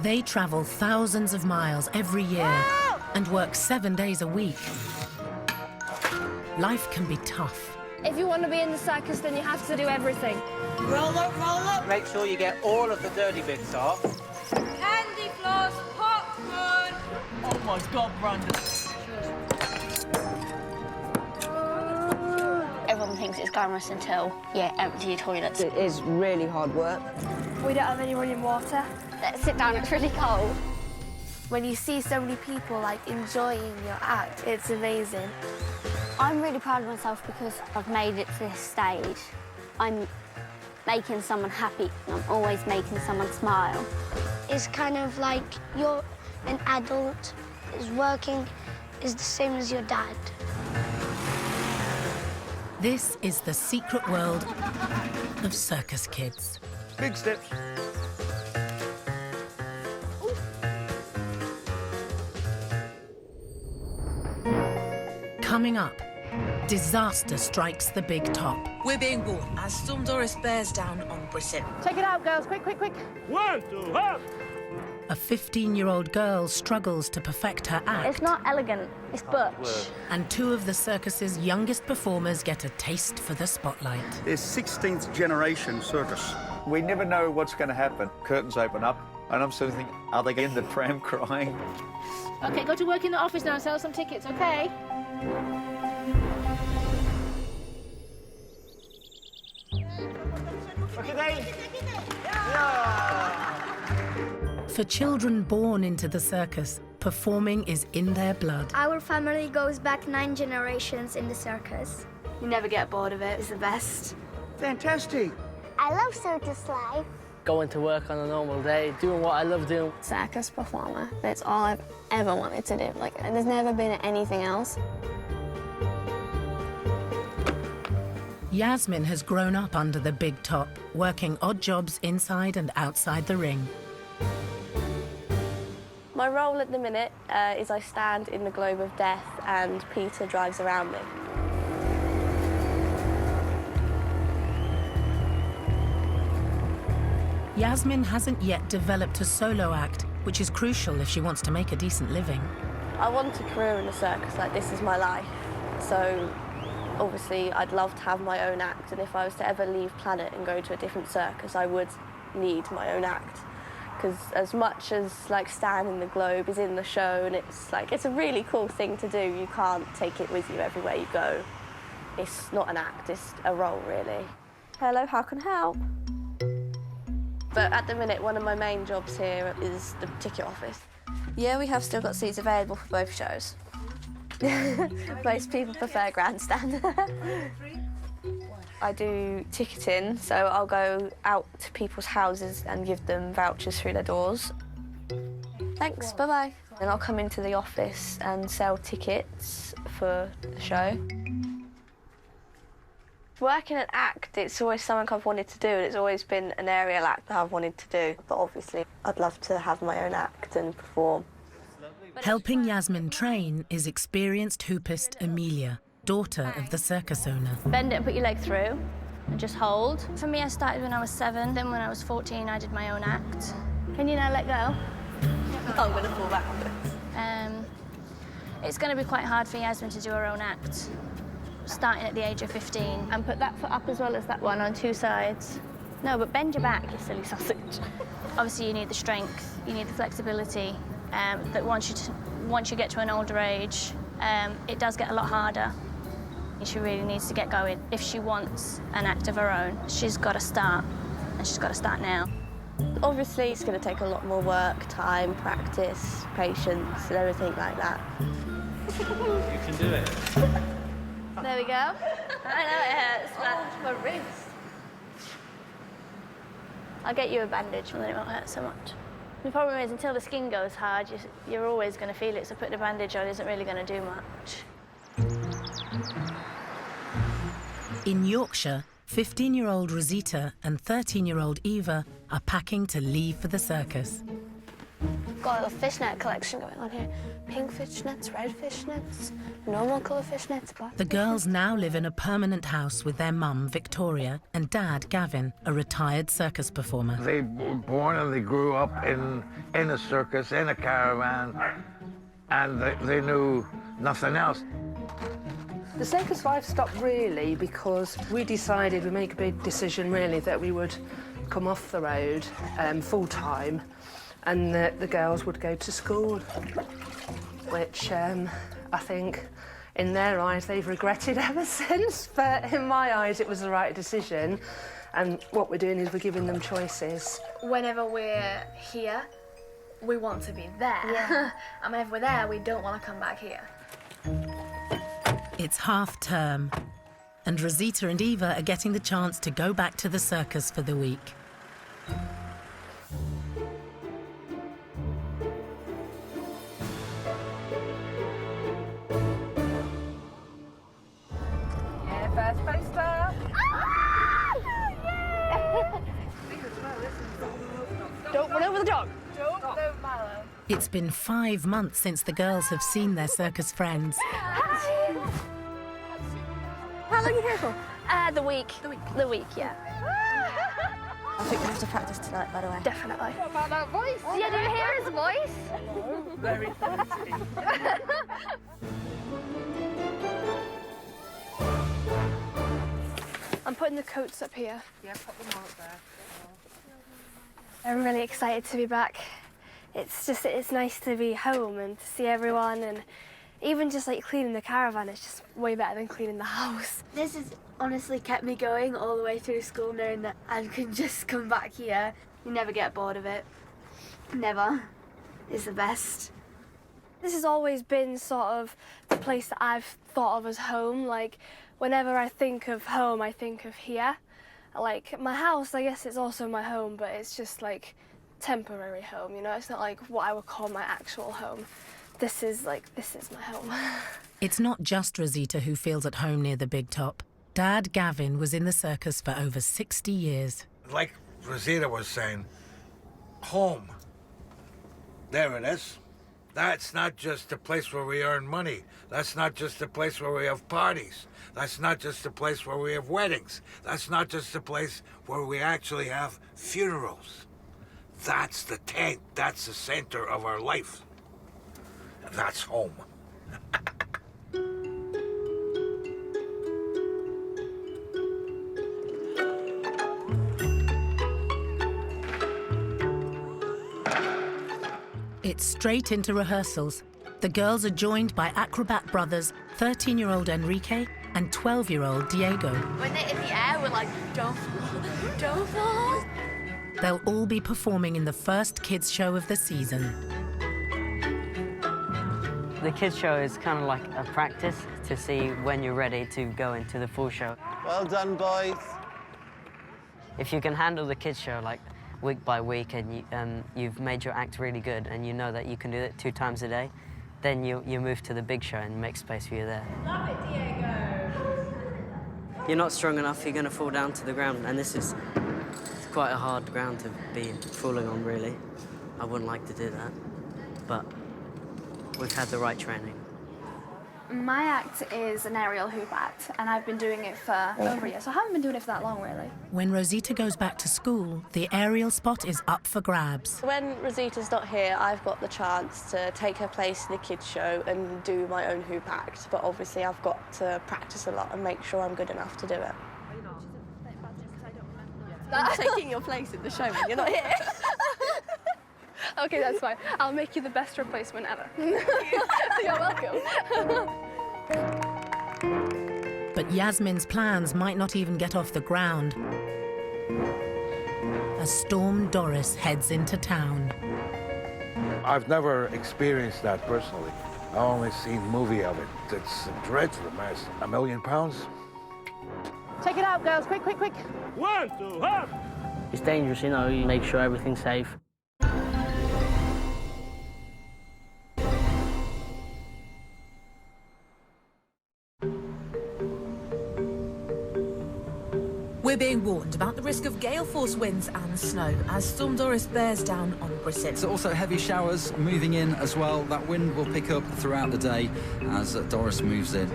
They travel thousands of miles every year and work 7 days a week. Life can be tough. If you want to be in the circus, then you have to do everything. Roll up, roll up. Make sure you get all of the dirty bits off. Candy floss, popcorn. Oh my God, Brandon. Everyone thinks it's glamorous until you empty your toilets. It is really hard work. We don't have any running water. Let's sit down, it's really cold. When you see so many people, like, enjoying your act, it's amazing. I'm really proud of myself because I've made it to this stage. I'm making someone happy, and I'm always making someone smile. It's kind of like you're an adult, working is the same as your dad. This is the secret world of circus kids. Big steps. Coming up, disaster strikes the big top. We're being warned as Storm Doris bears down on Britain. Check it out, girls. Quick, quick, quick. 1, 2, up. A 15-year-old girl struggles to perfect her act. It's not elegant, it's butch. And two of the circus's youngest performers get a taste for the spotlight. It's 16th generation circus. We never know what's going to happen. Curtains open up, and I'm sort of thinking, are they in the pram crying? OK, go to work in the office now and sell some tickets, OK? For children born into the circus, performing is in their blood. Our family goes back 9 generations in the circus. You never get bored of it. It's the best. Fantastic. I love circus life. Going to work on a normal day, doing what I love doing. Circus performer, that's all I've ever wanted to do. Like, there's never been anything else. Yasmin has grown up under the big top, working odd jobs inside and outside the ring. My role at the minute is I stand in the globe of death and Peter drives around me. Yasmin hasn't yet developed a solo act, which is crucial if she wants to make a decent living. I want a career in the circus, like this is my life. So obviously I'd love to have my own act, and if I was to ever leave Planet and go to a different circus, I would need my own act. Because as much as like Stan in the Globe is in the show and it's a really cool thing to do, you can't take it with you everywhere you go. It's not an act, it's a role really. Hello, how can I help? But at the minute, one of my main jobs here is the ticket office. Yeah, we have still got seats available for both shows. Most people prefer grandstand. I do ticketing, so I'll go out to people's houses and give them vouchers through their doors. Thanks, bye-bye. And I'll come into the office and sell tickets for the show. Working an act, it's always something I've wanted to do, and it's always been an aerial act that I've wanted to do. But obviously, I'd love to have my own act and perform. Helping Yasmin train is experienced hoopist Amelia, daughter of the circus owner. Bend it and put your leg through and just hold. For me, I started when I was 7. Then when I was 14, I did my own act. Can you now let go? I'm going to fall back. It's going to be quite hard for Yasmin to do her own act, starting at the age of 15. And put that foot up as well as that one on 2 sides. No, but bend your back, you silly sausage. Obviously, you need the strength, you need the flexibility, that once you get to an older age, it does get a lot harder. She really needs to get going. If she wants an act of her own, she's got to start, and she's got to start now. Obviously, it's going to take a lot more work, time, practice, patience, and everything like that. You can do it. There we go. I know it hurts, but my wrist. I'll get you a bandage and then it won't hurt so much. The problem is, until the skin goes hard, you're always going to feel it, so putting a bandage on isn't really going to do much. In Yorkshire, 15-year-old Rosita and 13-year-old Eva are packing to leave for the circus. got a fishnet collection going on here. Pink fishnets, red fishnets, normal colour fishnets, black. The girls now live in a permanent house with their mum, Victoria, and dad, Gavin, a retired circus performer. They were born and they grew up in a circus, in a caravan, and they knew nothing else. The circus life stopped really because we decided, we make a big decision really, that we would come off the road full-time and the girls would go to school, which I think in their eyes they've regretted ever since, but in my eyes it was the right decision, and what we're doing is we're giving them choices. Whenever we're here, we want to be there. Yeah. And whenever we're there, we don't want to come back here. It's half-term, and Rosita and Eva are getting the chance to go back to the circus for the week. First poster. Don't run over the dog. Don't Mallow. It's been 5 months since the girls have seen their circus friends. How long are you here for? The week. The week, yeah. I think we have to practice tonight, by the way. Definitely. What about that voice? Yeah, do you hear his voice? Hello. Very fancy. I'm putting the coats up here. Yeah, put them out there. I'm really excited to be back. It's nice to be home and to see everyone, and even just like cleaning the caravan is just way better than cleaning the house. This has honestly kept me going all the way through school, knowing that I can just come back here. You never get bored of it. Never. It's the best. This has always been sort of the place that I've thought of as home. Like, whenever I think of home, I think of here. Like, my house, I guess it's also my home, but it's just like temporary home, you know? It's not like what I would call my actual home. This is my home. It's not just Rosita who feels at home near the big top. Dad, Gavin, was in the circus for over 60 years. Like Rosita was saying, home. There it is. That's not just a place where we earn money. That's not just a place where we have parties. That's not just a place where we have weddings. That's not just a place where we actually have funerals. That's the tent. That's the center of our life. That's home. It's straight into rehearsals. The girls are joined by acrobat brothers, 13-year-old Enrique and 12-year-old Diego. When they're in the air, we're like, don't fall, don't fall. They'll all be performing in the first kids' show of the season. The kids' show is kind of like a practice to see when you're ready to go into the full show. Well done, boys. If you can handle the kids' show, like, week by week, and you've made your act really good, and you know that you can do it 2 times a day, then you move to the big show and make space for you there. Love it, Diego. You're not strong enough, you're going to fall down to the ground, and it's quite a hard ground to be falling on, really. I wouldn't like to do that, but we've had the right training. My act is an aerial hoop act, and I've been doing it for over a year, so I haven't been doing it for that long, really. When Rosita goes back to school, the aerial spot is up for grabs. When Rosita's not here, I've got the chance to take her place in the kids' show and do my own hoop act, but obviously I've got to practice a lot and make sure I'm good enough to do it. I'm taking your place in the show when you're not here. Okay, that's fine. I'll make you the best replacement ever. You're welcome. But Yasmin's plans might not even get off the ground as Storm Doris heads into town. I've never experienced that personally. I've only seen a movie of it. It's a dreadful mess. £1 million? Take it out, girls. Quick, quick, quick. 1, 2, up! It's dangerous, you know. You make sure everything's safe. We're being warned. warned about the risk of gale force winds and snow as Storm Doris bears down on Britain. So also heavy showers moving in as well. That wind will pick up throughout the day as Doris moves in. For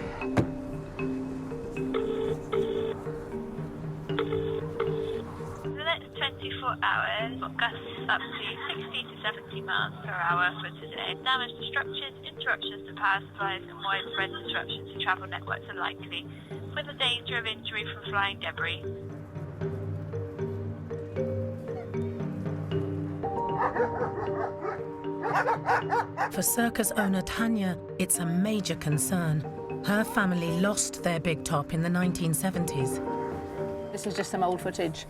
the next 24 hours, gusts up to 60 to 70 miles per hour for today. Damage to structures, interruptions to power supplies and widespread disruptions to travel networks are likely, with the danger of injury from flying debris. For circus owner Tanya, it's a major concern. Her family lost their big top in the 1970s. This is just some old footage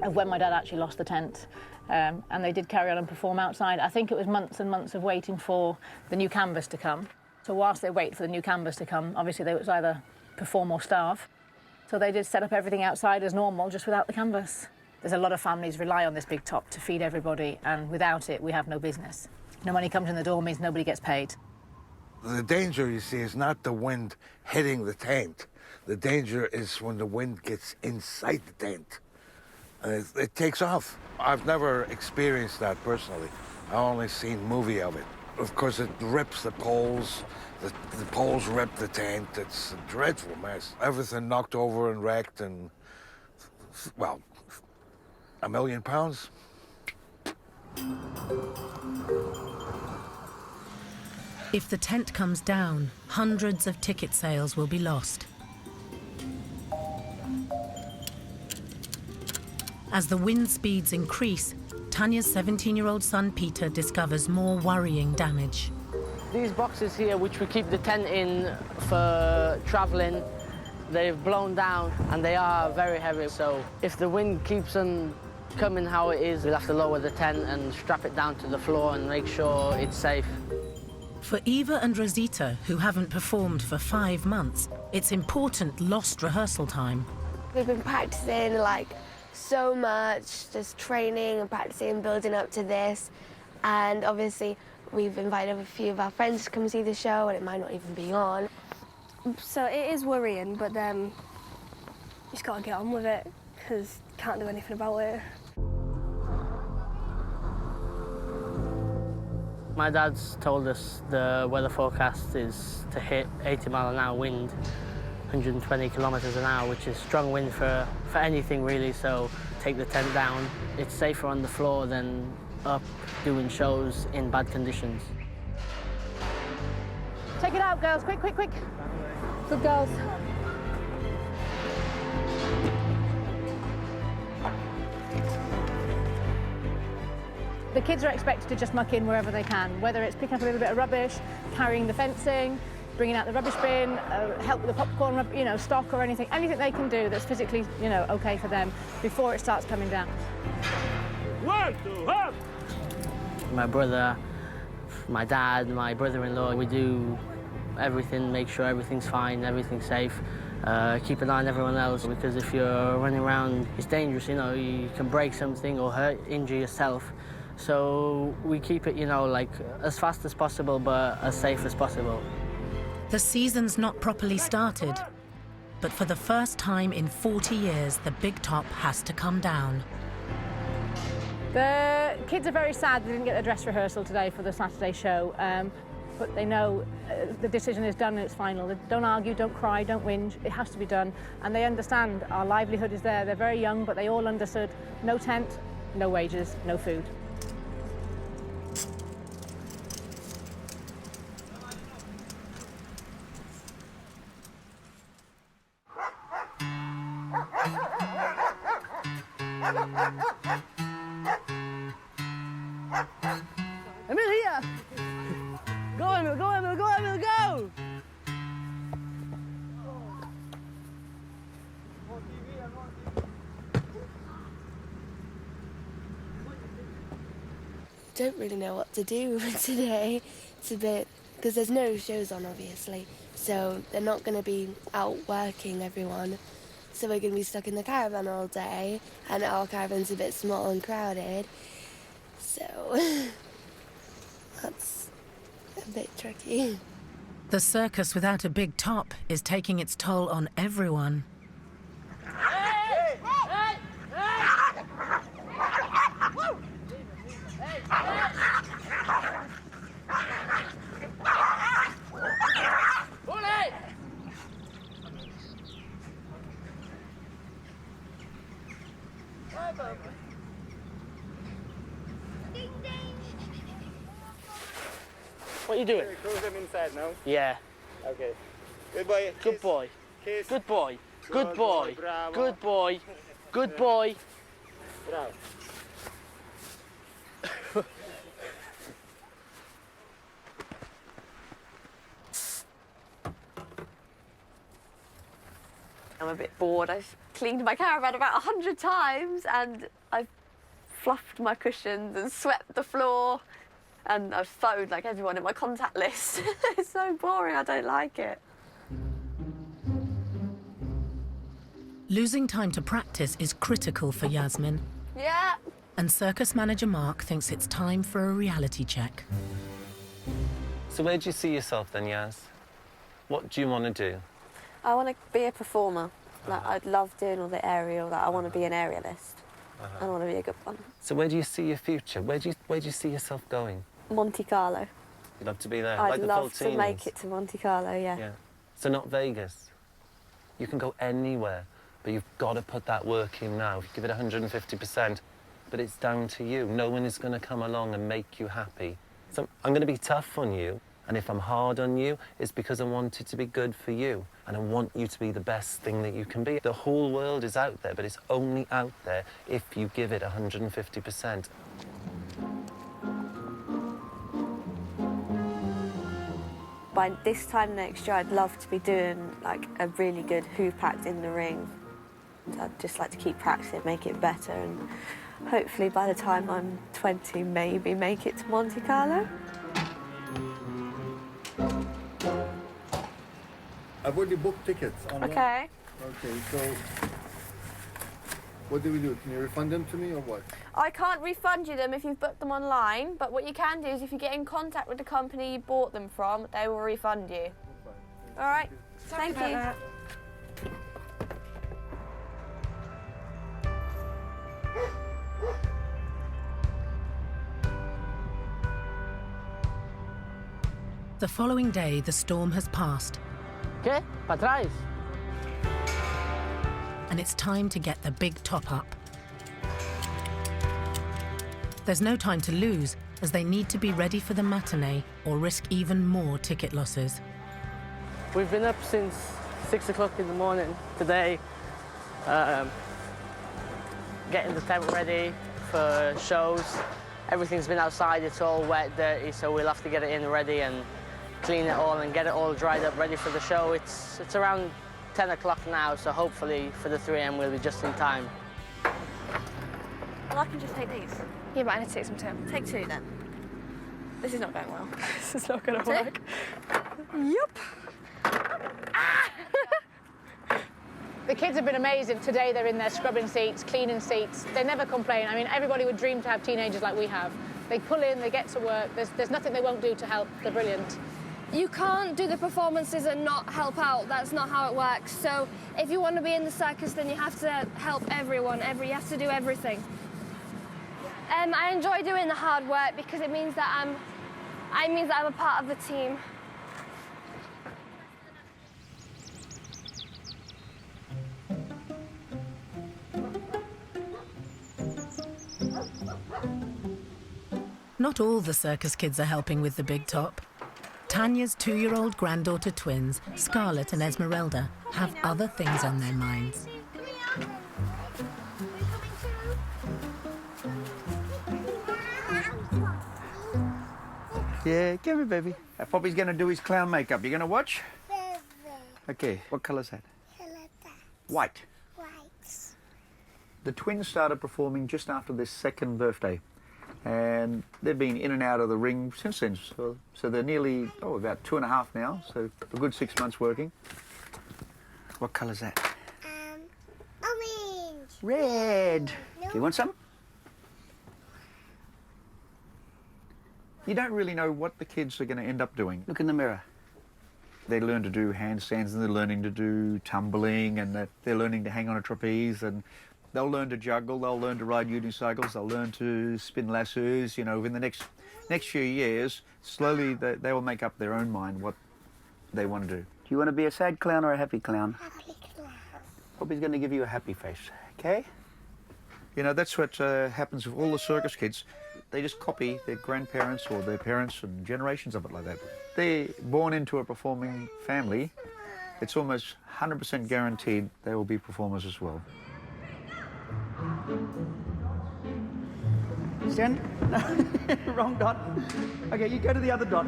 of when my dad actually lost the tent. And they did carry on and perform outside. I think it was months and months of waiting for the new canvas to come. So whilst they wait for the new canvas to come, obviously they was either perform or starve. So they did set up everything outside as normal, just without the canvas. There's a lot of families rely on this big top to feed everybody, and without it, we have no business. No money comes in the door means nobody gets paid. The danger, you see, is not the wind hitting the tent. The danger is when the wind gets inside the tent. And it takes off. I've never experienced that personally. I've only seen movie of it. Of course, it rips the poles. The poles rip the tent. It's a dreadful mess. Everything knocked over and wrecked and, well, £1 million. If the tent comes down, hundreds of ticket sales will be lost. As the wind speeds increase, Tanya's 17-year-old son Peter discovers more worrying damage. These boxes here, which we keep the tent in for travelling, they've blown down and they are very heavy. So if the wind keeps on coming how it is, we'll have to lower the tent and strap it down to the floor and make sure it's safe. For Eva and Rosita, who haven't performed for 5 months, it's important lost rehearsal time. We've been practicing like so much, just training and practicing and building up to this. And obviously we've invited a few of our friends to come see the show and it might not even be on. So it is worrying, but then you just got to get on with it because you can't do anything about it. My dad's told us the weather forecast is to hit 80-mile-an-hour wind, 120 kilometres an hour, which is strong wind for anything really, so take the tent down. It's safer on the floor than up doing shows in bad conditions. Take it out, girls, quick, quick, quick. Good girls. The kids are expected to just muck in wherever they can, whether it's picking up a little bit of rubbish, carrying the fencing, bringing out the rubbish bin, help with the popcorn, stock or anything they can do that's physically, okay for them before it starts coming down. 1, 2, up! My brother, my dad, my brother-in-law, we do everything, make sure everything's fine, everything's safe. Keep an eye on everyone else, because if you're running around, it's dangerous, you can break something or injure yourself. So we keep it, like as fast as possible, but as safe as possible. The season's not properly started, but for the first time in 40 years, the big top has to come down. The kids are very sad they didn't get a dress rehearsal today for the Saturday show, but they know the decision is done and it's final. They don't argue, don't cry, don't whinge. It has to be done, and they understand our livelihood is there. They're very young, but they all understood no tent, no wages, no food. Emilia! Go, Emil, go, Emil, go, Emil, go! Don't really know what to do today. It's a bit, because there's no shows on, obviously, so they're not going to be out working everyone. So we're going to be stuck in the caravan all day, and our caravan's a bit small and crowded, so that's a bit tricky. The circus without a big top is taking its toll on everyone. Hey! Hey! What are you doing? Close them inside now. Yeah. Okay. Good boy. Good boy. Kiss. Good boy. Good boy. Bravo. Good boy. Good boy. Bravo. I'm a bit bored. I've cleaned my caravan about 100 times and I've fluffed my cushions and swept the floor and I've phoned like everyone in my contact list. It's so boring, I don't like it. Losing time to practice is critical for Yasmin. Yeah. And circus manager Mark thinks it's time for a reality check. So where do you see yourself then, Yaz? What do you want to do? I want to be a performer. Like, I'd love doing all the aerial. Like, I want to be an aerialist. I want to be a good one. So where do you see your future? Where do you see yourself going? Monte Carlo. You'd love to be there, I'd like the love to Faltinis. make it to Monte Carlo, yeah. Yeah. So not Vegas. You can go anywhere, but you've got to put that work in now. Give it 150%. But it's down to you. No one is going to come along and make you happy. So I'm going to be tough on you. And if I'm hard on you, it's because I want it to be good for you. And I want you to be the best thing that you can be. The whole world is out there, but it's only out there if you give it 150%. By this time next year, I'd love to be doing like a really good hoop act in the ring. I'd just like to keep practicing, make it better, and hopefully by the time I'm 20, maybe make it to Monte Carlo. I've already booked tickets online. Okay. Okay, so what do we do? Can you refund them to me or what? I can't refund you them if you've booked them online, but what you can do is if you get in contact with the company you bought them from, they will refund you. All right? Thank you. The following day, the storm has passed. ¿Qué? ¿Para atrás? And it's time to get the big top up. There's no time to lose, as they need to be ready for the matinee or risk even more ticket losses. We've been up since 6 o'clock in the morning today, getting the tent ready for shows. Everything's been outside, it's all wet, dirty, so we'll have to get it in ready and clean it all and get it all dried up, ready for the show. It's around 10 o'clock now, so hopefully for the 3 AM we'll be just in time. Well, I can just take these. Yeah, but I need to take some too. Take 2 then. This is not going well. This is not going to work. Yup. The kids have been amazing. Today they're in there scrubbing seats, cleaning seats. They never complain. I mean, everybody would dream to have teenagers like we have. They pull in, they get to work. There's nothing they won't do to help. They're brilliant. You can't do the performances and not help out. That's not how it works. So if you want to be in the circus, then you have to help everyone. You have to do everything. I enjoy doing the hard work because it means that I'm a part of the team. Not all the circus kids are helping with the big top. Tanya's 2-year-old granddaughter twins, Scarlett and Esmeralda, have other things on their minds. Yeah, come here, baby. Poppy's going to do his clown makeup. You going to watch? Okay, what colour's that? White. The twins started performing just after their 2nd birthday. And they've been in and out of the ring since then. So they're nearly, about 2.5 now. So a good 6 months working. What colour's that? Orange. Red. No. Do you want some? You don't really know what the kids are going to end up doing. Look in the mirror. They learn to do handstands and they're learning to do tumbling and they're learning to hang on a trapeze and they'll learn to juggle, they'll learn to ride unicycles, they'll learn to spin lassos. You know, in the next few years, slowly they will make up their own mind what they want to do. Do you want to be a sad clown or a happy clown? Happy clown. Poppy's going to give you a happy face, okay? You know, that's what happens with all the circus kids. They just copy their grandparents or their parents and generations of it like that. They're born into a performing family. It's almost 100% guaranteed they will be performers as well. Stand? No, wrong dot. Okay, you go to the other dot.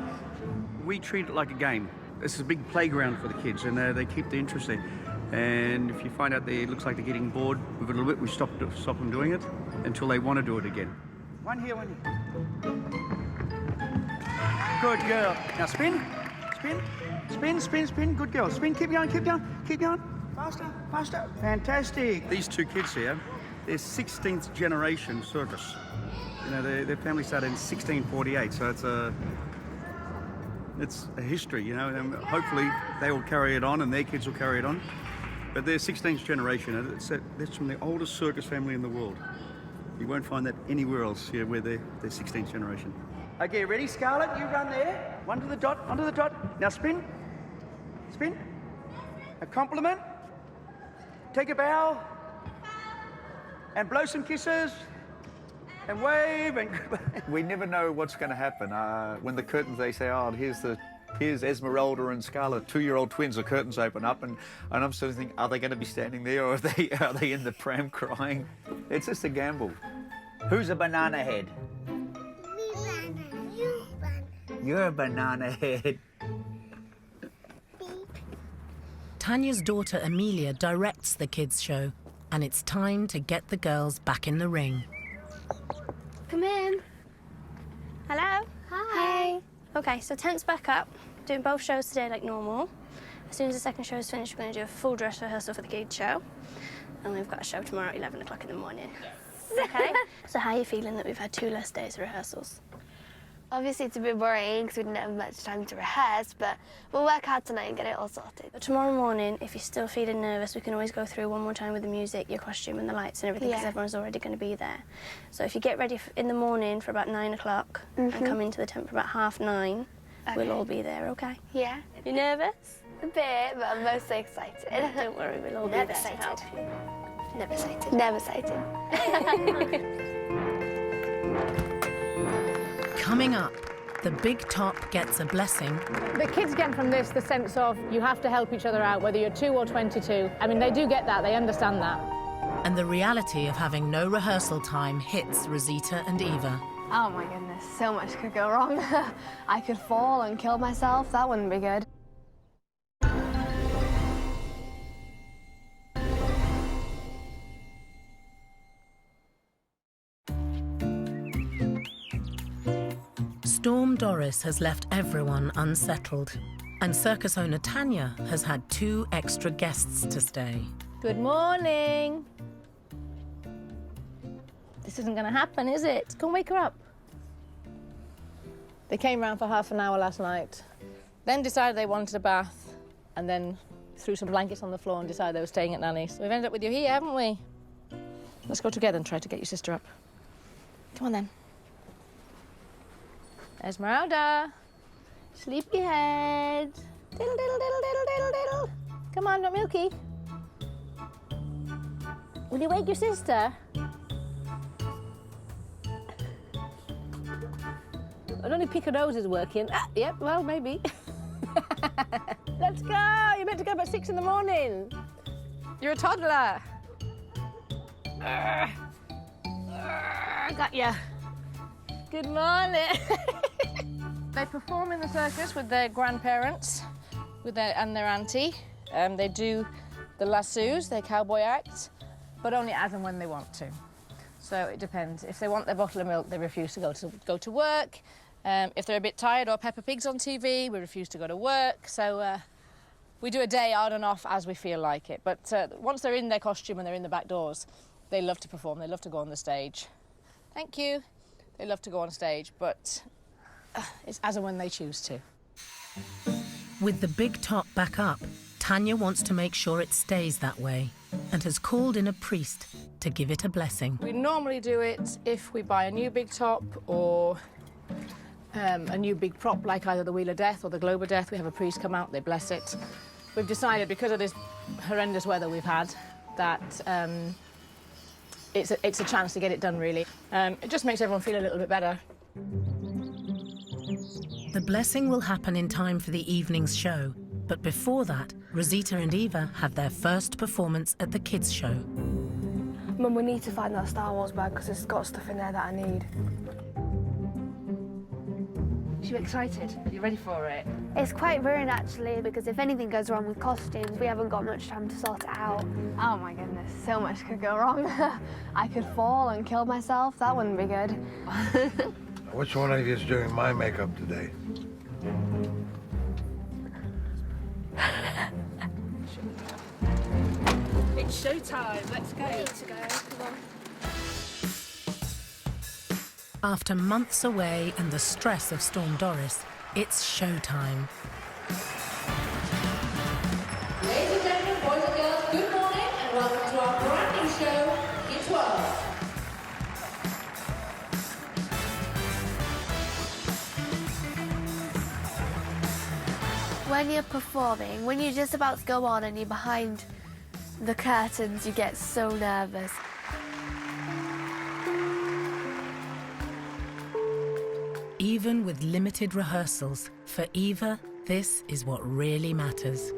We treat it like a game. This is a big playground for the kids, and they keep the interest there. And if you find out it looks like they're getting bored with it a little bit, we stop them doing it until they want to do it again. One here, one here. Good girl. Now spin, spin, spin, spin, spin. Good girl. Spin, keep going, keep going, keep going. Faster, faster. Fantastic. These two kids here, they're 16th generation CirCus. You know, their family started in 1648, so it's a history, you know, and hopefully they will carry it on and their kids will carry it on. But they're 16th generation, and that's from the oldest circus family in the world. You won't find that anywhere else here where they're 16th generation. Okay, ready, Scarlett? You run there. One to the dot, onto the dot. Now spin. Spin. A compliment. Take a bow. And blow some kisses. And wave and goodbye. We never know what's going to happen. When the curtains, they say, oh, here's Esmeralda and Scarlett, 2-year-old twins, the curtains open up, and I'm sort of thinking, are they going to be standing there, or are they in the pram crying? It's just a gamble. Who's a banana head? You're a banana head. Tanya's daughter Amelia directs the kids' show, and it's time to get the girls back in the ring. Come in. Hello. Hi. Okay, so tent's back up. Doing both shows today like normal. As soon as the second show is finished, we're going to do a full dress rehearsal for the kids' show. And we've got a show tomorrow at 11 o'clock in the morning. Okay? So how are you feeling that we've had 2 less days of rehearsals? Obviously, it's a bit worrying because we didn't have much time to rehearse, but we'll work hard tonight and get it all sorted. But tomorrow morning, if you're still feeling nervous, we can always go through one more time with the music, your costume and the lights and everything, because everyone's already going to be there. So if you get ready in the morning for about 9 o'clock and come into the tent for about 9:30, we'll all be there, okay? Yeah. You nervous? A bit, but I'm mostly excited. Don't worry, we'll all be there to help you. Never sighted. Never sighted. Coming up, the big top gets a blessing. The kids get from this the sense of you have to help each other out, whether you're 2 or 22. I mean, they do get that, they understand that. And the reality of having no rehearsal time hits Rosita and Eva. Oh my goodness, so much could go wrong. I could fall and kill myself, that wouldn't be good. Storm Doris has left everyone unsettled, and circus owner Tanya has had 2 extra guests to stay. Good morning. This isn't going to happen, is it? Go and wake her up. They came round for half an hour last night, then decided they wanted a bath, and then threw some blankets on the floor and decided they were staying at Nanny's. So we've ended up with you here, haven't we? Let's go together and try to get your sister up. Come on then. Esmeralda, sleepyhead. Diddle, diddle, diddle, diddle, diddle, diddle. Come on, not Milky. Will you wake your sister? I don't think pick her nose is working. Yep, well, maybe. Let's go. You're meant to go up at 6 in the morning. You're a toddler. Got ya. Good morning. They perform in the circus with their grandparents and their auntie. They do the lassos, their cowboy acts, but only as and when they want to. So it depends. If they want their bottle of milk, they refuse to go to work. If they're a bit tired or Peppa Pig's on TV, we refuse to go to work. So we do a day on and off as we feel like it. But once they're in their costume and they're in the back doors, they love to perform. They love to go on the stage. Thank you. They love to go on stage, but it's as and when they choose to. With the big top back up, Tanya wants to make sure it stays that way and has called in a priest to give it a blessing. We normally do it if we buy a new big top or a new big prop, like either the Wheel of Death or the Globe of Death. We have a priest come out, they bless it. We've decided, because of this horrendous weather we've had, that it's a chance to get it done, really. It just makes everyone feel a little bit better. The blessing will happen in time for the evening's show, but before that, Rosita and Eva have their first performance at the kids' show. Mum, we need to find that Star Wars bag because it's got stuff in there that I need. You excited? Are you ready for it? It's quite ruined, actually, because if anything goes wrong with costumes, we haven't got much time to sort it out. Oh my goodness, so much could go wrong. I could fall and kill myself. That wouldn't be good. Which one of you is doing my makeup today? It's showtime. Let's go. We need to go. Come on. After months away and the stress of Storm Doris, it's showtime. Ladies and gentlemen, boys and girls, good morning and welcome to our brand new show, Kids World. When you're performing, when you're just about to go on and you're behind the curtains, you get so nervous. Even with limited rehearsals, for Eva, this is what really matters.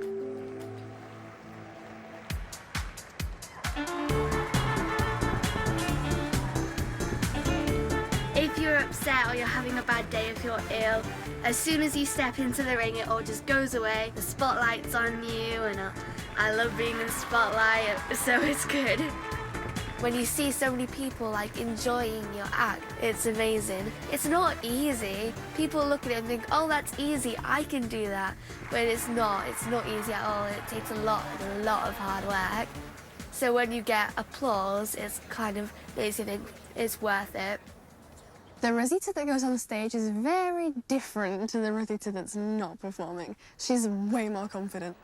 If you're upset or you're having a bad day, if you're ill, as soon as you step into the ring, it all just goes away. The spotlight's on you, and I love being in the spotlight, so it's good. When you see so many people like enjoying your act, it's amazing. It's not easy. People look at it and think, oh, that's easy, I can do that. But it's not easy at all. It takes a lot of hard work. So when you get applause, it's kind of makes you think it's worth it. The Rosita that goes on stage is very different to the Rosita that's not performing. She's way more confident.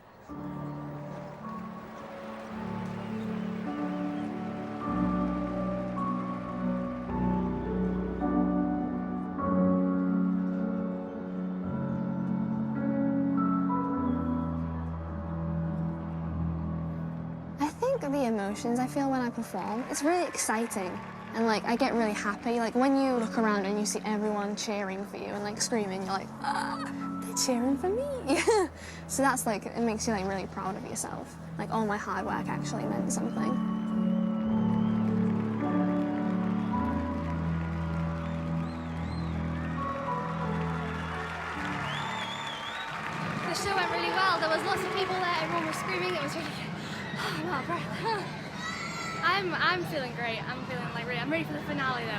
The emotions I feel when I perform, it's really exciting, and like I get really happy. Like when you look around and you see everyone cheering for you and like screaming, you're like, ah, they're cheering for me. So that's like, it makes you like really proud of yourself. Like all my hard work actually meant something. The show went really well. There was lots of people there. Everyone was screaming. It was really good. I'm out of breath. I'm feeling great. I'm feeling like ready. I'm ready for the finale though.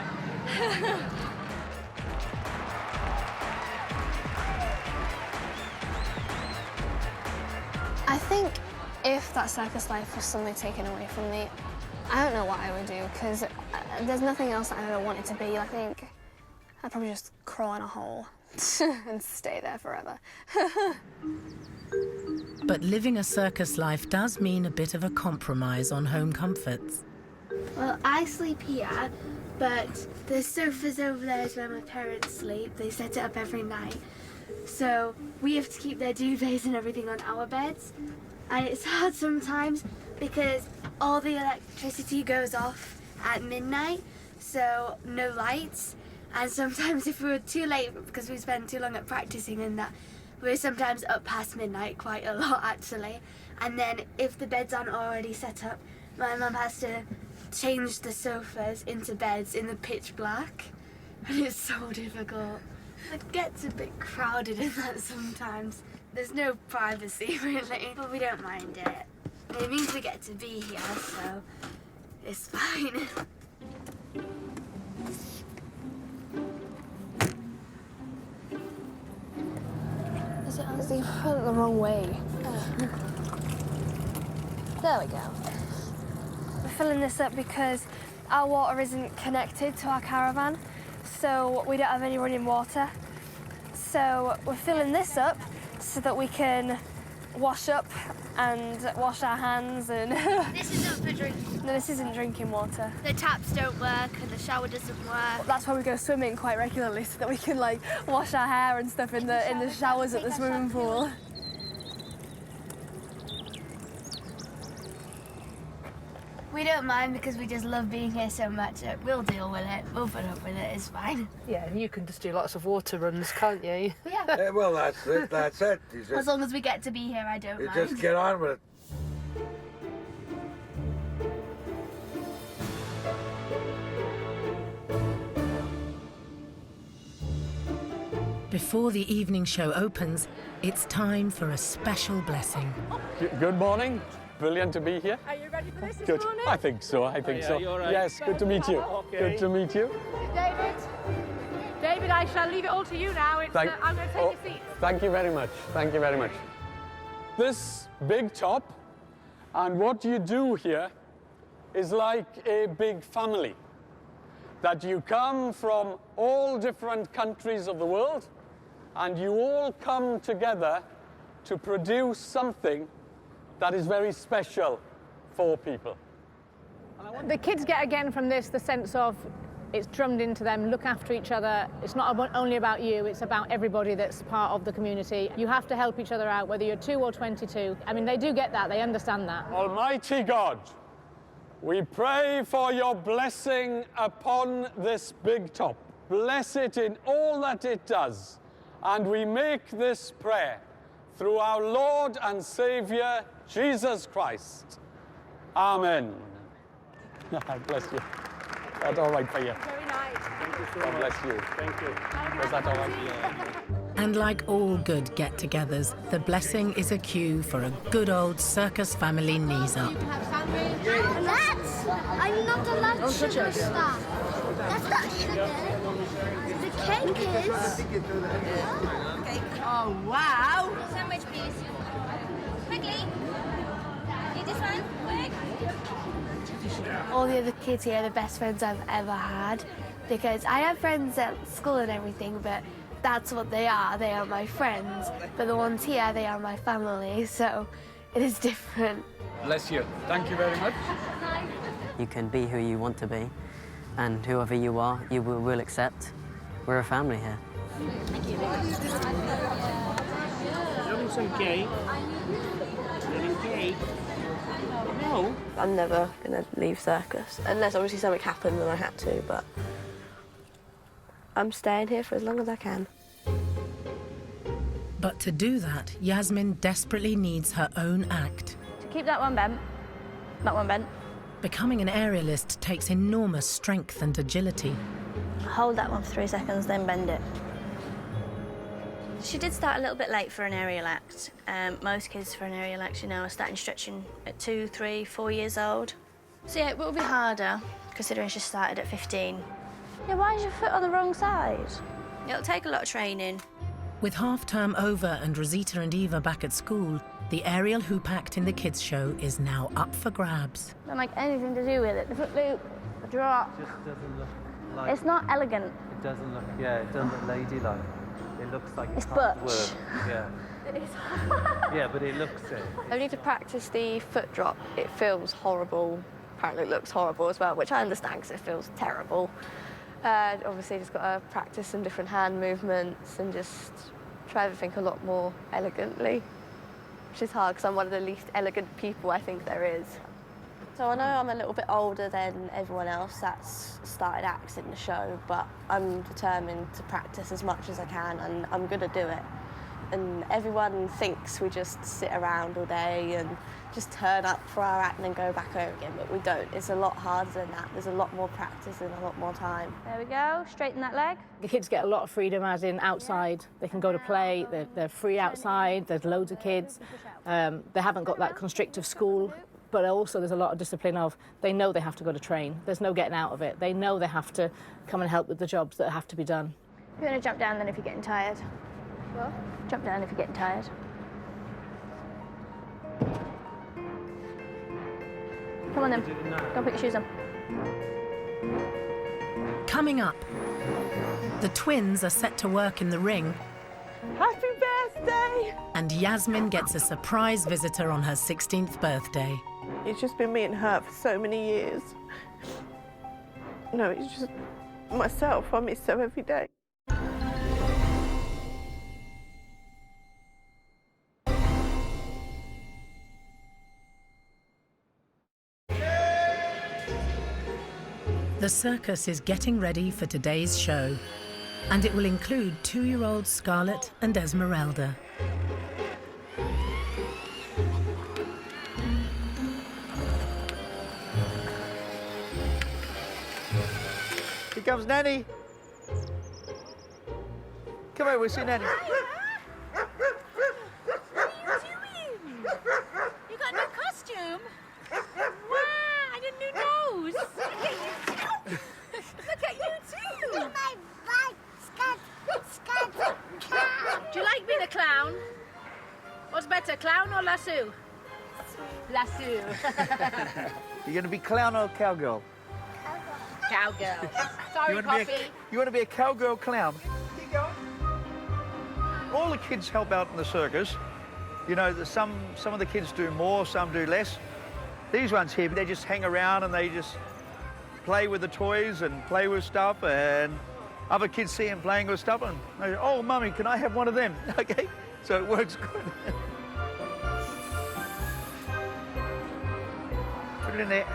I think if that circus life was suddenly taken away from me, I don't know what I would do, because there's nothing else that I ever wanted to be. I think I'd probably just crawl in a hole and stay there forever. But living a circus life does mean a bit of a compromise on home comforts. Well, I sleep here, but the sofa's over there is where my parents sleep. They set it up every night. So we have to keep their duvets and everything on our beds. And it's hard sometimes because all the electricity goes off at midnight, so no lights. And sometimes if we were too late, because we spend too long at practicing and that, we're sometimes up past midnight, quite a lot actually. And then if the beds aren't already set up, my mum has to change the sofas into beds in the pitch black. And it's so difficult. It gets a bit crowded in that sometimes. There's no privacy really, but we don't mind it. It means we get to be here, so it's fine. They went the wrong way. There we go. We're filling this up because our water isn't connected to our caravan, so we don't have any running water. So we're filling this up so that we can wash up and wash our hands and... This isn't for drinking. No, this isn't drinking water. The taps don't work and the shower doesn't work. That's why we go swimming quite regularly, so that we can like wash our hair and stuff in the showers at the swimming pool. We don't mind because we just love being here so much. We'll deal with it. We'll put up with it. It's fine. Yeah, and you can just do lots of water runs, can't you? Yeah. Well, that's it. That's it. As long as we get to be here, I don't mind. Just get on with it. Before the evening show opens, it's time for a special blessing. Good morning. Brilliant to be here. Are you ready for this Good. morning? I think so. I think so. you all right? Yes, good to meet you. Okay. Good to meet you. David, I shall leave it all to you now. I'm going to take your seat. Thank you very much. Thank you very much. This big top and what you do here is like a big family. That you come from all different countries of the world and you all come together to produce something that is very special for people. The kids get again from this the sense of it's drummed into them, look after each other. It's not only about you, it's about everybody that's part of the community. You have to help each other out, whether you're 2 or 22. I mean, they do get that, they understand that. Almighty God, we pray for your blessing upon this big top. Bless it in all that it does. And we make this prayer through our Lord and Saviour, Jesus Christ. Amen. Bless you. That's all right for you. Very nice. Thank you so much. God bless you. Thank you. Is that all right for you? And like all good get-togethers, the blessing is a cue for a good old circus family knees up. That's... I'm not allowed sugar stuff. That's not sugar. The cake is... Oh, wow. Sandwich, please. Quickly. Need this one? Quick. All the other kids here are the best friends I've ever had because I have friends at school and everything, but that's what they are. They are my friends. But the ones here, they are my family, so it is different. Bless you. Thank you very much. You can be who you want to be, and whoever you are, you will accept. We're a family here. Having some cake. Having cake. No. I'm never going to leave circus, unless obviously something happened and I had to, but I'm staying here for as long as I can. But to do that, Yasmin desperately needs her own act. To keep that one bent, that one bent. Becoming an aerialist takes enormous strength and agility. Hold that one for 3 seconds, then bend it. She did start a little bit late for an aerial act. Most kids for an aerial act, you know, are starting stretching at 2, 3, 4 years old. So yeah, it will be harder, considering she started at 15. Yeah, why is your foot on the wrong side? It'll take a lot of training. With half-term over and Rosita and Eva back at school, the aerial hoop act in the kids' show is now up for grabs. Don't like anything to do with it. The foot loop, the drop. It just doesn't look like... It's not elegant. It doesn't look, yeah, it doesn't look ladylike. It looks like It's hard butch. work. Yeah. It is. Yeah, but it looks it. I need to practice the foot drop. It feels horrible. Apparently it looks horrible as well, which I understand because it feels terrible. Obviously just got to practice some different hand movements and just try everything a lot more elegantly, which is hard because I'm one of the least elegant people I think there is. So I know I'm a little bit older than everyone else that's started acts in the show, but I'm determined to practice as much as I can and I'm going to do it. And everyone thinks we just sit around all day and just turn up for our act and then go back home again, but we don't. It's a lot harder than that. There's a lot more practice and a lot more time. There we go, straighten that leg. The kids get a lot of freedom, as in outside. They can go to play, they're free outside, there's loads of kids. They haven't got that constrictive school, but also there's a lot of discipline of, they know they have to go to train. There's no getting out of it. They know they have to come and help with the jobs that have to be done. You're going to jump down then if you're getting tired. What? Jump down if you're getting tired. Come on then, go put your shoes on. Coming up, the twins are set to work in the ring. Happy birthday! And Yasmin gets a surprise visitor on her 16th birthday. It's just been me and her for so many years. No, it's just myself. I miss her every day. The circus is getting ready for today's show, and it will include 2-year-old Scarlett and Esmeralda. Here comes Nanny. Come over, we'll see Nanny. You got a new costume? Wow, and a new nose. Look at you too. Look at you too. Do you like being a clown? What's better, clown or lasso? Lasso. You're going to be clown or cowgirl? Cowgirl. Sorry, Poppy. You want to be a cowgirl clown? Keep going. All the kids help out in the circus. You know, some of the kids do more, some do less. These ones here, they just hang around and they just play with the toys and play with stuff, and other kids see them playing with stuff and they go, oh, Mummy, can I have one of them? Okay, so it works good. Put it in there.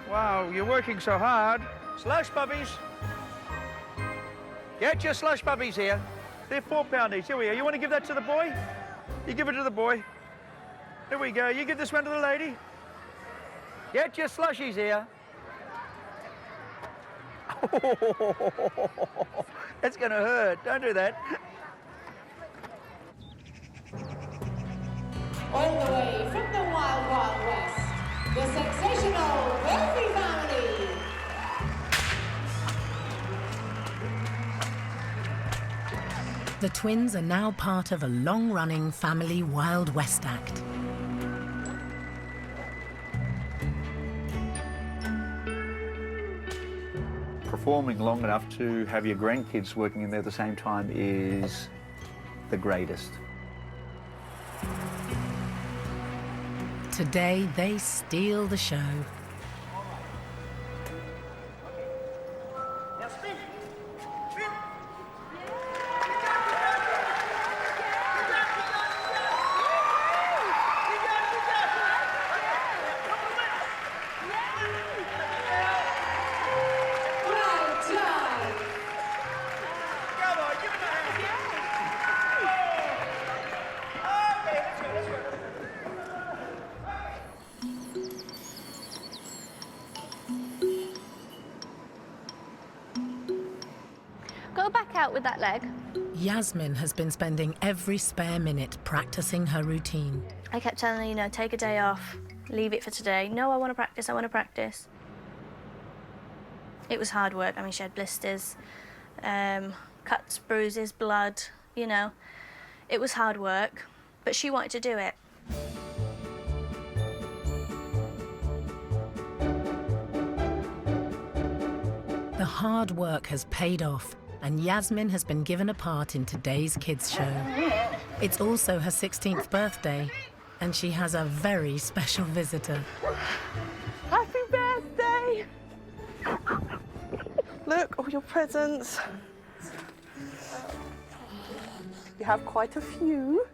Wow, you're working so hard. Slush puppies. Get your slush puppies here. They're £4 each. Here we go. You want to give that to the boy? You give it to the boy. Here we go. You give this one to the lady. Get your slushies here. That's going to hurt. Don't do that. All the way from the Wild Wild West, the sensational Wealthy family. The twins are now part of a long-running family Wild West act. Performing long enough to have your grandkids working in there at the same time is the greatest. Today, they steal the show. Go back out with that leg. Yasmin has been spending every spare minute practicing her routine. I kept telling her, you know, take a day off, leave it for today. No, I want to practice, I want to practice. It was hard work. I mean, she had blisters, cuts, bruises, blood, you know. It was hard work, but she wanted to do it. The hard work has paid off, and Yasmin has been given a part in today's kids' show. It's also her 16th birthday, and she has a very special visitor. Happy birthday! Look, all your presents. You have quite a few.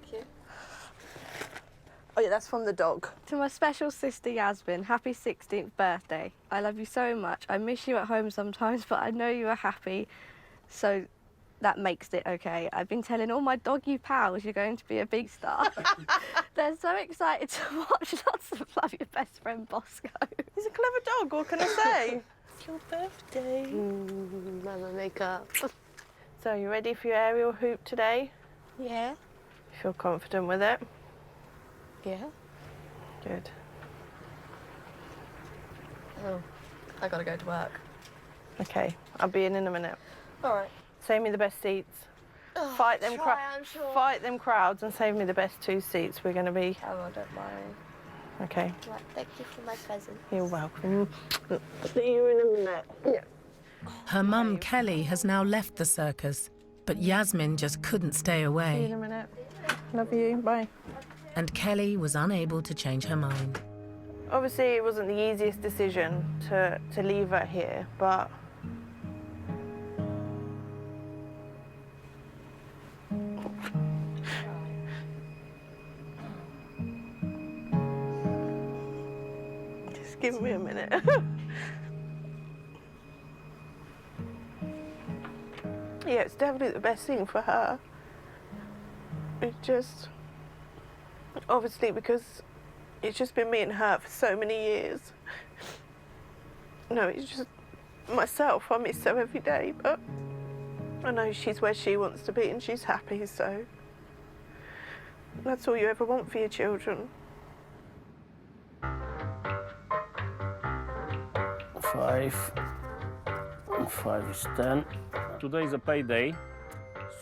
Oh yeah, that's from the dog. To my special sister Yasmin, happy 16th birthday. I love you so much. I miss you at home sometimes, but I know you are happy, so that makes it okay. I've been telling all my doggy pals you're going to be a big star. They're so excited to watch. Lots of love, your best friend Bosco. He's a clever dog, what can I say? It's your birthday. Mama makeup. So, you ready for your aerial hoop today? Yeah. You feel confident with it? Yeah. Good. Oh, I gotta go to work. Okay, I'll be in a minute. All right. Save me the best seats. Oh, Fight them Fight them crowds and save me the best 2 seats. We're gonna be. Oh, I don't mind. Okay. Right, thank you for my present. You're welcome. See you in a minute. Yeah. Her mum, Kelly, has now left the circus, but Yasmin just couldn't stay See you in away. a minute. Love you. Bye. And Kelly was unable to change her mind. Obviously, it wasn't the easiest decision to leave her here, but just give me a minute. Yeah, it's definitely the best thing for her. It just, obviously, because it's just been me and her for so many years. No, it's just myself. I miss her every day, but I know she's where she wants to be and she's happy, so that's all you ever want for your children. 5 is 10. Today is a payday,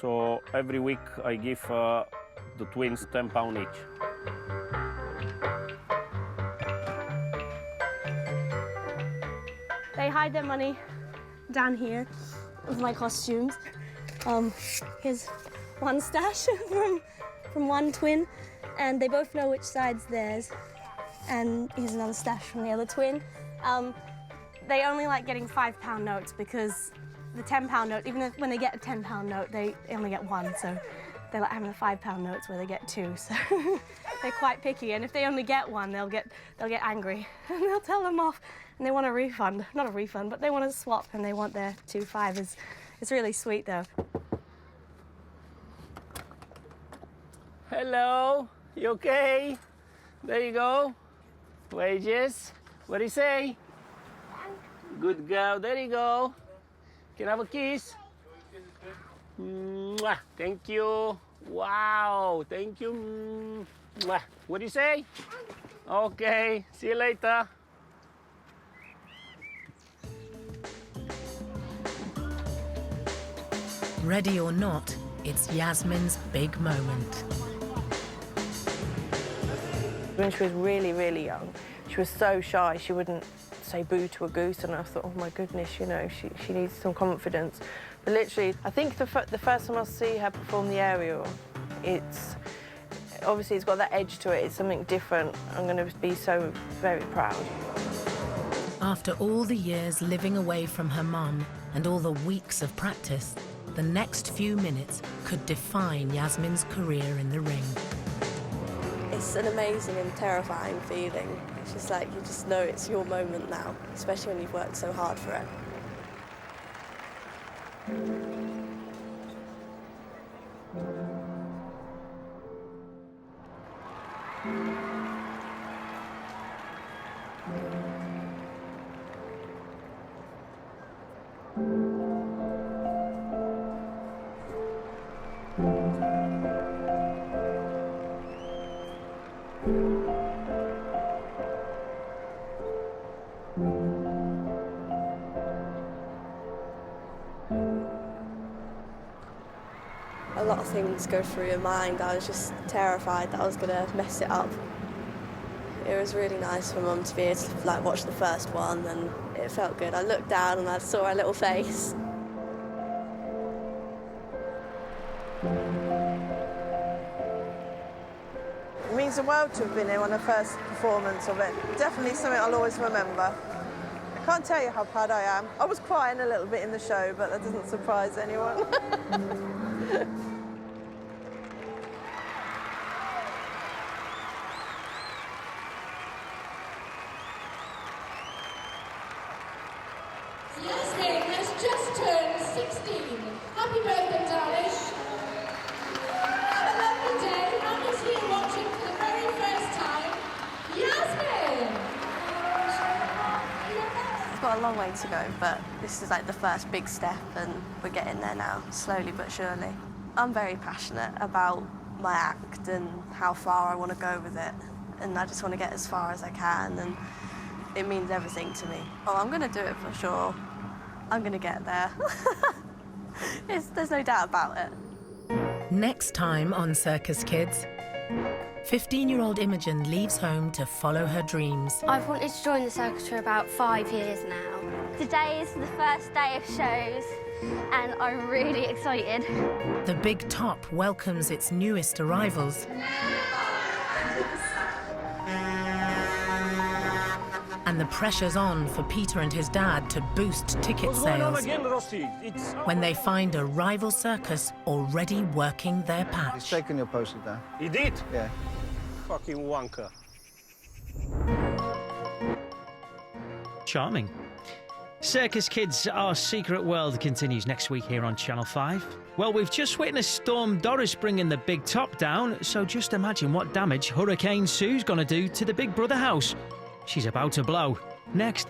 so every week I give the twins £10 each. They hide their money down here with my costumes. Here's one stash from one twin, and they both know which side's theirs. And here's another stash from the other twin. They only like getting £5 notes because the £10 note, even when they get a £10 note, they only get one. So they like having the £5 notes where they get two. So they're quite picky. And if they only get one, they'll get angry and they'll tell them off. And they want a refund, not a refund, but they want a swap and they want their 2 5s. It's really sweet though. Hello, you okay? There you go. Wages. What do you say? Good girl, there you go. Can I have a kiss? Mwah. Thank you. Wow, thank you. Mwah. What do you say? Okay, see you later. Ready or not, it's Yasmin's big moment. When she was really, really young, she was so shy, she wouldn't say boo to a goose, and I thought, oh my goodness, you know, she needs some confidence. But literally, I think the first time I see her perform the aerial, obviously it's got that edge to it, it's something different. I'm going to be so very proud. After all the years living away from her mum and all the weeks of practice, the next few minutes could define Yasmin's career in the ring. It's an amazing and terrifying feeling. It's just like you just know it's your moment now, especially when you've worked so hard for it. A lot of things go through your mind. I was just terrified that I was going to mess it up. It was really nice for Mum to be able to watch the first one, and it felt good. I looked down and I saw her little face. It means the world to have been here on the first performance of it. Definitely something I'll always remember. I can't tell you how proud I am. I was crying a little bit in the show, but that doesn't surprise anyone. Yasmin has just turned 16. Happy birthday, darling. Have a lovely day. And is here watching for the very first time, Yasmin. It's got a long way to go, but this is like the first big step and we're getting there now, slowly but surely. I'm very passionate about my act and how far I want to go with it, and I just want to get as far as I can, and it means everything to me. Oh, I'm going to do it for sure. I'm going to get there. There's no doubt about it. Next time on Circus Kids, 15-year-old Imogen leaves home to follow her dreams. I've wanted to join the circus for about 5 years now. Today is the first day of shows and I'm really excited. The Big Top welcomes its newest arrivals. And the pressure's on for Peter and his dad to boost ticket sales when they find a rival circus already working their patch. He's taken your poster down. He did? Yeah. Fucking wanker. Charming. Circus Kids, Our Secret World continues next week here on Channel 5. Well, we've just witnessed Storm Doris bringing the big top down, so just imagine what damage Hurricane Sue's going to do to the Big Brother house. She's about to blow. Next.